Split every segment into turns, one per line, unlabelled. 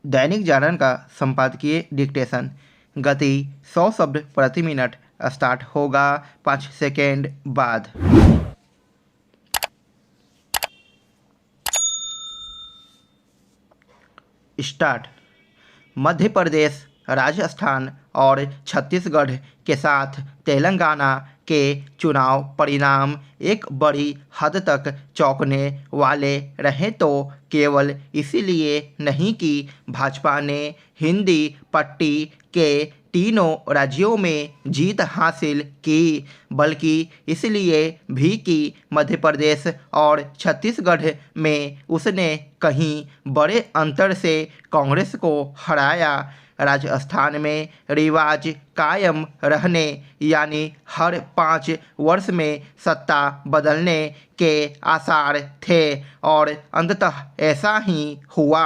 दैनिक जागरण का संपादकीय डिक्टेशन। गति 100 शब्द प्रति मिनट। स्टार्ट होगा 5 सेकेंड बाद। स्टार्ट। मध्य प्रदेश, राजस्थान और छत्तीसगढ़ के साथ तेलंगाना के चुनाव परिणाम एक बड़ी हद तक चौंकाने वाले रहे, तो केवल इसीलिए नहीं कि भाजपा ने हिंदी पट्टी के तीनों राज्यों में जीत हासिल की, बल्कि इसलिए भी कि मध्य प्रदेश और छत्तीसगढ़ में उसने कहीं बड़े अंतर से कांग्रेस को हराया। राजस्थान में रिवाज कायम रहने, यानी हर 5 वर्ष में सत्ता बदलने के आसार थे और अंततः ऐसा ही हुआ।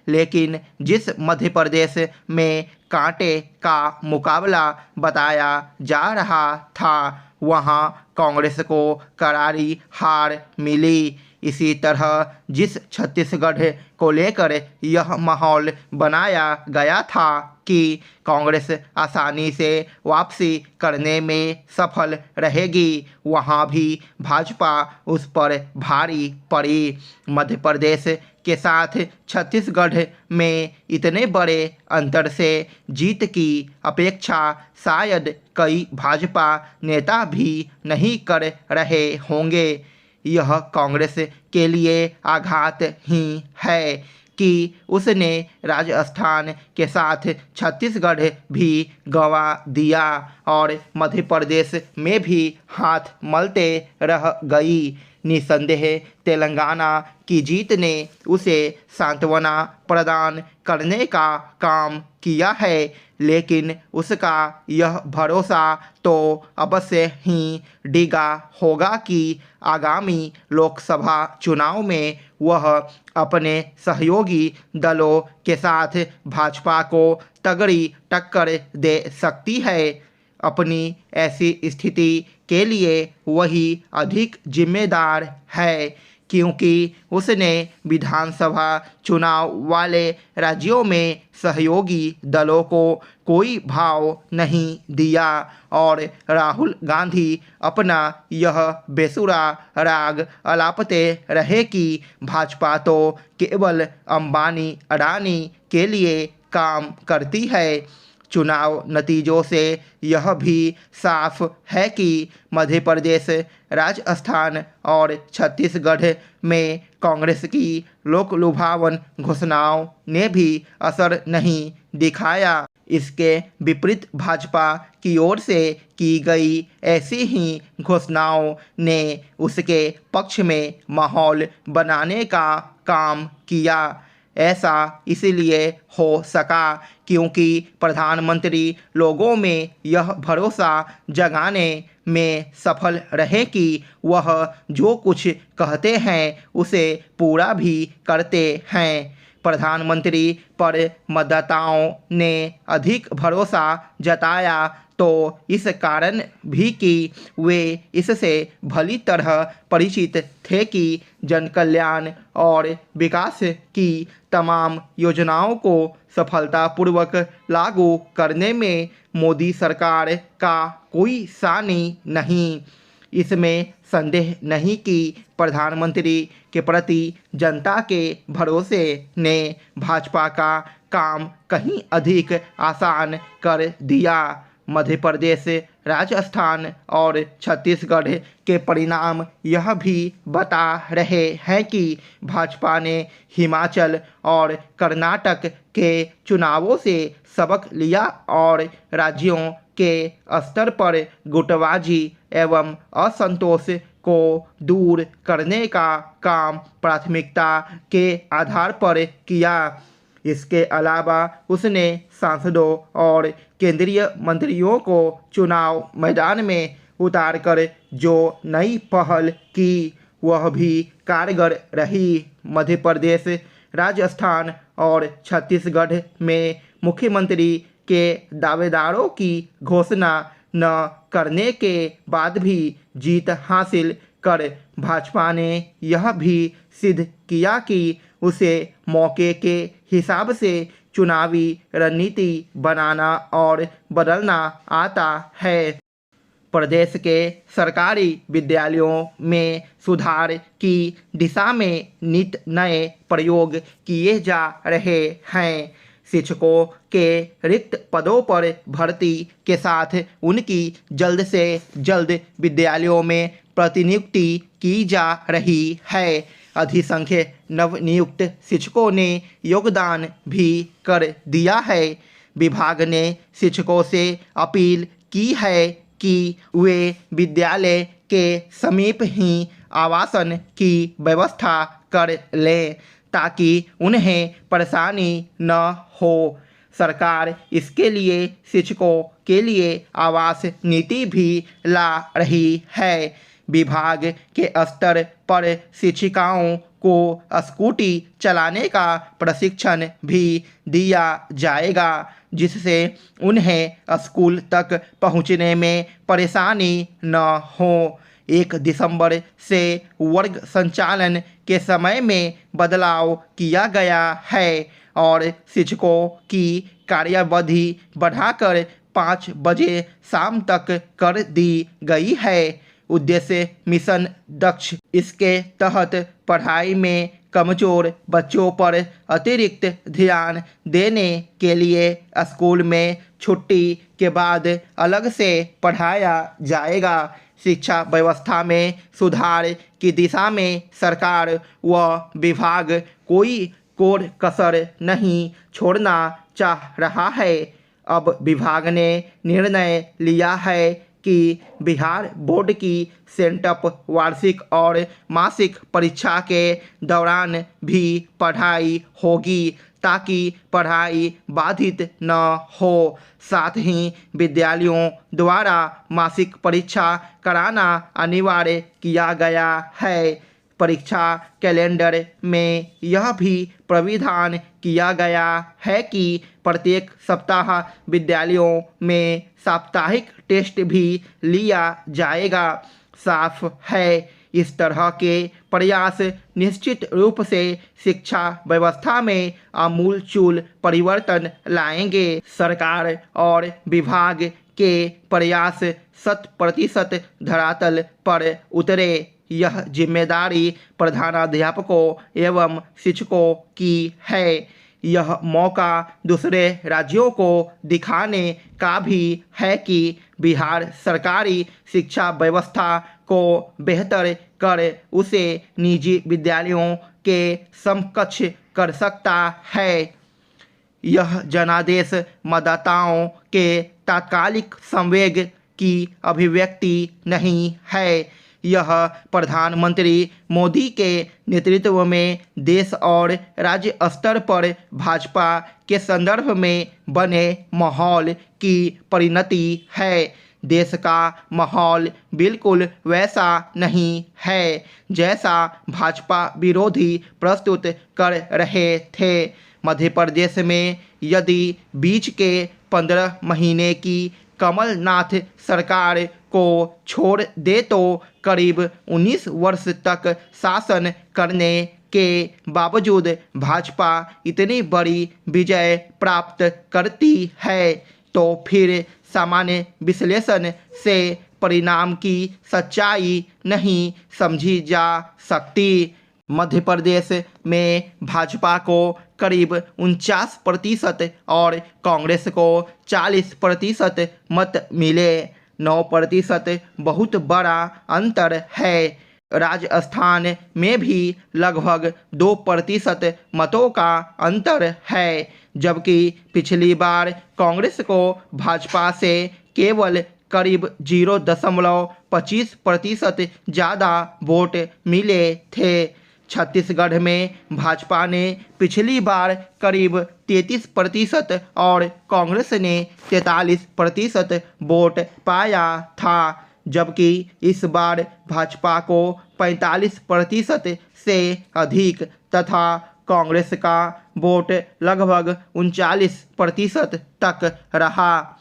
लेकिन जिस मध्य प्रदेश में कांटे का मुकाबला बताया जा रहा था, वहां कांग्रेस को करारी हार मिली। इसी तरह जिस छत्तीसगढ़ को लेकर यह माहौल बनाया गया था कि कांग्रेस आसानी से वापसी करने में सफल रहेगी, वहां भी भाजपा उस पर भारी पड़ी। मध्य प्रदेश के साथ छत्तीसगढ़ में इतने बड़े अंतर से जीत की अपेक्षा शायद कई भाजपा नेता भी नहीं कर रहे होंगे। यह कांग्रेस के लिए आघात ही है कि उसने राजस्थान के साथ छत्तीसगढ़ भी गंवा दिया और मध्य प्रदेश में भी हाथ मलते रह गई। निसंदेह तेलंगाना की जीत ने उसे सांत्वना प्रदान करने का काम किया है, लेकिन उसका यह भरोसा तो अवश्य ही डिगा होगा कि आगामी लोकसभा चुनाव में वह अपने सहयोगी दलों के साथ भाजपा को तगड़ी टक्कर दे सकती है। अपनी ऐसी स्थिति के लिए वही अधिक जिम्मेदार है, क्योंकि उसने विधानसभा चुनाव वाले राज्यों में सहयोगी दलों को कोई भाव नहीं दिया और राहुल गांधी अपना यह बेसुरा राग अलापते रहे कि भाजपा तो केवल अंबानी अडानी के लिए काम करती है। चुनाव नतीजों से यह भी साफ है कि मध्य प्रदेश, राजस्थान और छत्तीसगढ़ में कांग्रेस की लोकलुभावन घोषणाओं ने भी असर नहीं दिखाया। इसके विपरीत भाजपा की ओर से की गई ऐसी ही घोषणाओं ने उसके पक्ष में माहौल बनाने का काम किया। ऐसा इसलिए हो सका क्योंकि प्रधानमंत्री लोगों में यह भरोसा जगाने में सफल रहे कि वह जो कुछ कहते हैं उसे पूरा भी करते हैं। प्रधानमंत्री पर मतदाताओं ने अधिक भरोसा जताया तो इस कारण भी कि वे इससे भली तरह परिचित थे कि जन कल्याण और विकास की तमाम योजनाओं को सफलतापूर्वक लागू करने में मोदी सरकार का कोई सानी नहीं। इसमें संदेह नहीं कि प्रधानमंत्री के प्रति जनता के भरोसे ने भाजपा का काम कहीं अधिक आसान कर दिया। मध्य प्रदेश, राजस्थान और छत्तीसगढ़ के परिणाम यह भी बता रहे हैं कि भाजपा ने हिमाचल और कर्नाटक के चुनावों से सबक लिया और राज्यों के स्तर पर गुटबाजी एवं असंतोष को दूर करने का काम प्राथमिकता के आधार पर किया। इसके अलावा उसने सांसदों और केंद्रीय मंत्रियों को चुनाव मैदान में उतारकर जो नई पहल की वह भी कारगर रही। मध्य प्रदेश, राजस्थान और छत्तीसगढ़ में मुख्यमंत्री के दावेदारों की घोषणा न करने के बाद भी जीत हासिल कर भाजपा ने यह भी सिद्ध किया कि उसे मौके के हिसाब से चुनावी रणनीति बनाना और बदलना आता है। प्रदेश के सरकारी विद्यालयों में सुधार की दिशा में नित नए प्रयोग किए जा रहे हैं। शिक्षकों के रिक्त पदों पर भर्ती के साथ उनकी जल्द से जल्द विद्यालयों में प्रतिनियुक्ति की जा रही है। अधिसंख्य नवनियुक्त शिक्षकों ने योगदान भी कर दिया है। विभाग ने शिक्षकों से अपील की है कि वे विद्यालय के समीप ही आवासन की व्यवस्था कर लें ताकि उन्हें परेशानी न हो। सरकार इसके लिए शिक्षकों के लिए आवास नीति भी ला रही है। विभाग के स्तर पर शिक्षिकाओं को स्कूटी चलाने का प्रशिक्षण भी दिया जाएगा, जिससे उन्हें स्कूल तक पहुंचने में परेशानी न हो। 1 दिसंबर से वर्ग संचालन के समय में बदलाव किया गया है और शिक्षकों की कार्यावधि बढ़ाकर 5 बजे शाम तक कर दी गई है। उद्देश्य मिशन दक्ष। इसके तहत पढ़ाई में कमजोर बच्चों पर अतिरिक्त ध्यान देने के लिए स्कूल में छुट्टी के बाद अलग से पढ़ाया जाएगा। शिक्षा व्यवस्था में सुधार की दिशा में सरकार व विभाग कोई कोर कसर नहीं छोड़ना चाह रहा है। अब विभाग ने निर्णय लिया है कि बिहार बोर्ड की सेंटअप वार्षिक और मासिक परीक्षा के दौरान भी पढ़ाई होगी ताकि पढ़ाई बाधित न हो। साथ ही विद्यालयों द्वारा मासिक परीक्षा कराना अनिवार्य किया गया है। परीक्षा कैलेंडर में यह भी प्राविधान किया गया है कि प्रत्येक सप्ताह विद्यालयों में साप्ताहिक टेस्ट भी लिया जाएगा। साफ है, इस तरह के प्रयास निश्चित रूप से शिक्षा व्यवस्था में आमूलचूल परिवर्तन लाएंगे। सरकार और विभाग के प्रयास 100% धरातल पर उतरे। यह जिम्मेदारी प्रधानाध्यापकों एवं शिक्षकों की है। यह मौका दूसरे राज्यों को दिखाने का भी है कि बिहार सरकारी शिक्षा व्यवस्था को बेहतर कर उसे निजी विद्यालयों के समकक्ष कर सकता है। यह जनादेश मतदाताओं के तात्कालिक संवेग की अभिव्यक्ति नहीं है। यह प्रधानमंत्री मोदी के नेतृत्व में देश और राज्य स्तर पर भाजपा के संदर्भ में बने माहौल की परिणति है। देश का माहौल बिल्कुल वैसा नहीं है जैसा भाजपा विरोधी प्रस्तुत कर रहे थे। मध्य प्रदेश में यदि बीच के 15 महीने की कमलनाथ सरकार को छोड़ दे तो करीब 19 वर्ष तक शासन करने के बावजूद भाजपा इतनी बड़ी विजय प्राप्त करती है तो फिर सामान्य विश्लेषण से परिणाम की सच्चाई नहीं समझी जा सकती। मध्य प्रदेश में भाजपा को करीब 49% और कांग्रेस को 40% मत मिले। 9% बहुत बड़ा अंतर है। राजस्थान में भी लगभग 2% मतों का अंतर है, जबकि पिछली बार कांग्रेस को भाजपा से केवल करीब 0.25% ज़्यादा वोट मिले थे। छत्तीसगढ़ में भाजपा ने पिछली बार करीब 33% और कांग्रेस ने 43% वोट पाया था, जबकि इस बार भाजपा को 45% से अधिक तथा कांग्रेस का वोट लगभग 39% तक रहा।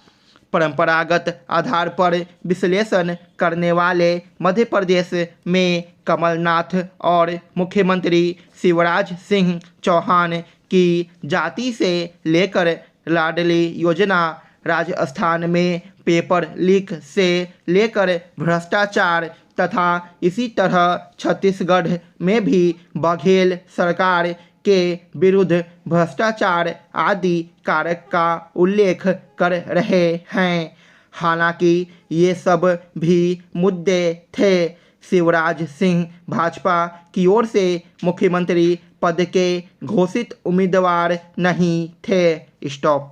परंपरागत आधार पर विश्लेषण करने वाले मध्य प्रदेश में कमलनाथ और मुख्यमंत्री शिवराज सिंह चौहान की जाति से लेकर लाडली योजना, राजस्थान में पेपर लीक से लेकर भ्रष्टाचार तथा इसी तरह छत्तीसगढ़ में भी बघेल सरकार के विरुद्ध भ्रष्टाचार आदि कारक का उल्लेख कर रहे हैं। हालांकि ये सब भी मुद्दे थे। शिवराज सिंह भाजपा की ओर से मुख्यमंत्री पद के घोषित उम्मीदवार नहीं थे। स्टॉप।